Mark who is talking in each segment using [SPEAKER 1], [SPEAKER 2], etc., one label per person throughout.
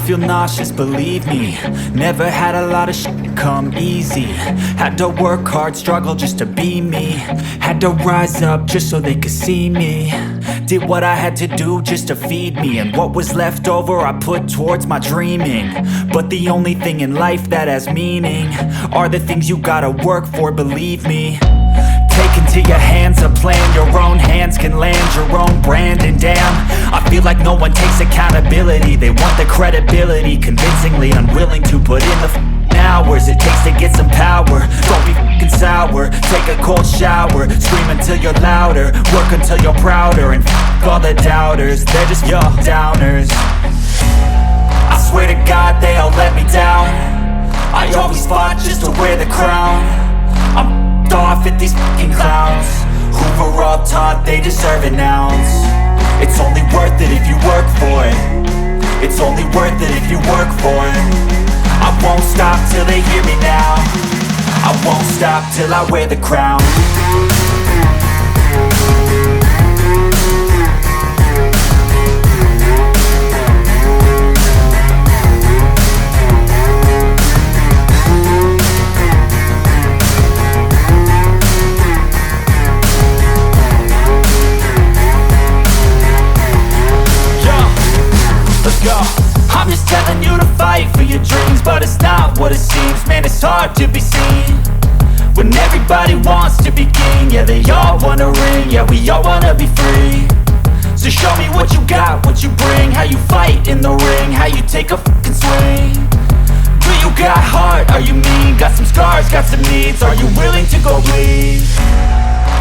[SPEAKER 1] feel nauseous, believe me. Never had a lot of shit come easy. Had to work hard, struggle just to be me. Had to rise up just so they could see me. Did what I had to do just to feed me, and what was left over I put towards my dreaming. But the only thing in life that has meaning are the things you gotta work for, believe me. Take into your hands a plan, your own hands can land your own brand. And damn, I feel like no one takes accountability. They want the credibility, convincingly unwilling to put in the hours it takes to get some power. Don't be f***ing sour, take a cold shower. Scream until you're louder, work until you're prouder. And f*** all the doubters, they're just your downers. I swear to God they all let me down. I always fought just to wear the crown. I'm off at these fucking clowns who were all taught they deserve an ounce. It's only worth it if you work for it. It's only worth it if you work for it. I won't stop till they hear me now. I won't stop till I wear the crown. I'm just telling you to fight for your dreams, but it's not what it seems. Man, it's hard to be seen when everybody wants to be king. Yeah, they all wanna ring, yeah, we all wanna be free. So show me what you got, what you bring, how you fight in the ring, how you take a fucking swing. Do you got heart, are you mean? Got some scars, got some needs, are you willing to go bleed?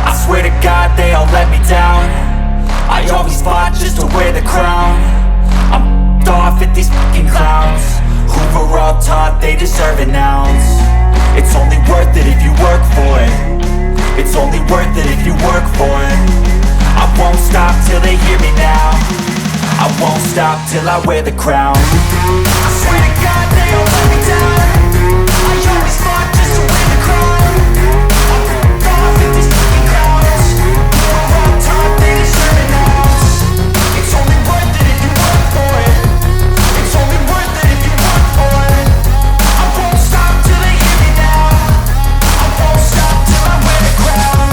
[SPEAKER 1] I swear to God they all let me down. I always fought just to wear the crown. I'm off at these fucking clowns who were all taught they deserve an ounce. It's only worth it if you work for it. It's only worth it if you work for it. I won't stop till they hear me now. I won't stop till I wear the crown. I swear to God they all let me down. I always fought just to wear the crown. I'm off at these fucking clowns who were all taught they deserve an ounce. It's only worth it if you work for it. It's only worth it if you work for it. I won't stop till they hear me now. I won't stop till I wear the crown.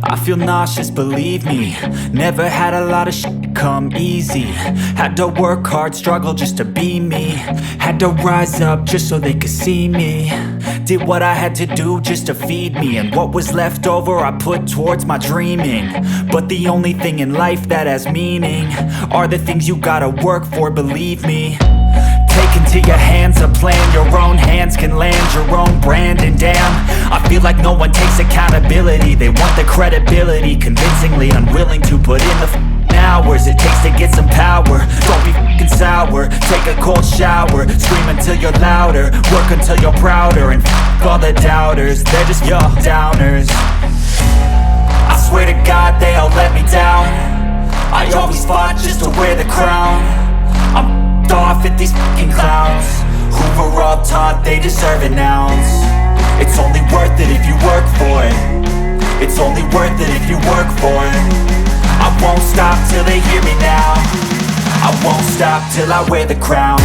[SPEAKER 1] I feel nauseous, believe me. Never had a lot of shit come easy. Had to work hard, struggle just to be me. Had to rise up just so they could see me. Did what I had to do just to feed me, and what was left over I put towards my dreaming. But the only thing in life that has meaning are the things you gotta work for, believe me. Take into your hands a plan, your own hands can land your own brand. And damn, I feel like no one takes accountability. They want the credibility, convincingly unwilling to put in the hours it takes to get some power. Don't be f***ing sour, take a cold shower. Scream until you're louder, work until you're prouder. And f*** all the doubters, they're just your downers. I swear to God they all let me down. I always fought just to wear the crown. I'm off at these fucking clowns who were all taught they deserve an ounce. It's only worth it if you work for it. It's only worth it if you work for it. I won't stop till they hear me now. I won't stop till I wear the crown.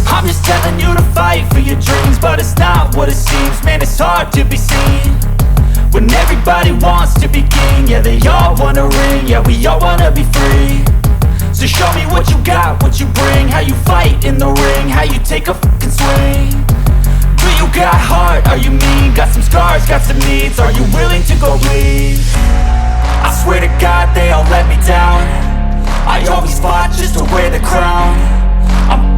[SPEAKER 1] I'm just telling you to fight for your dreams, but it's not what it seems. Man, it's hard to be seen when everybody wants to be king. Yeah, they all wanna ring, yeah, we all wanna be free. So show me what you got, what you bring, how you fight in the ring, how you take a fucking swing. Do you got heart, are you mean? Got some scars, got some needs, are you willing to go bleed? I swear to God they all let me down. I always fought just to wear the crown. I'm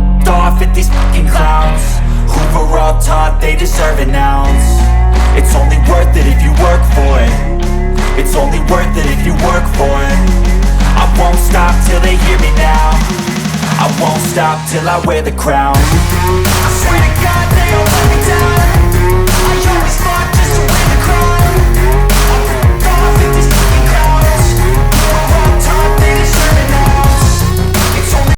[SPEAKER 1] stop till I wear the crown. I swear to God they all let me down. I always fought just to win the crown. I'm off with these fucking clowns. We're all taught they deserve an ounce. It's only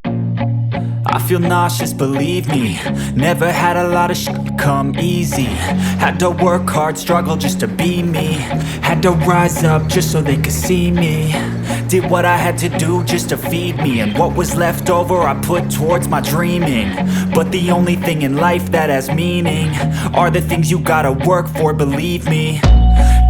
[SPEAKER 1] I feel nauseous, believe me. Never had a lot of shit come easy. Had to work hard, struggle just to be me. Had to rise up just so they could see me. Did what I had to do just to feed me. And what was left over I put towards my dreaming. But the only thing in life that has meaning are the things you gotta work for, believe me.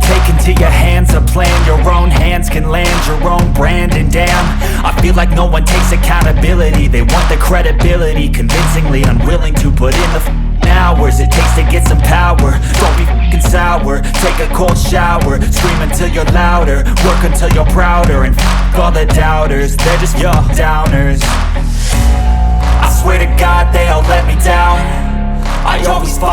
[SPEAKER 1] Take into your hands a plan. Your own hands can land your own brand. And damn, I feel like no one takes accountability. They want the credibility, convincingly unwilling to put in the hours it takes to get some power. Don't be f***ing sour, take a cold shower. Scream until you're louder, work until you're prouder. And f*** all the doubters, they're just your downers. I swear to God they all let me down. I always fought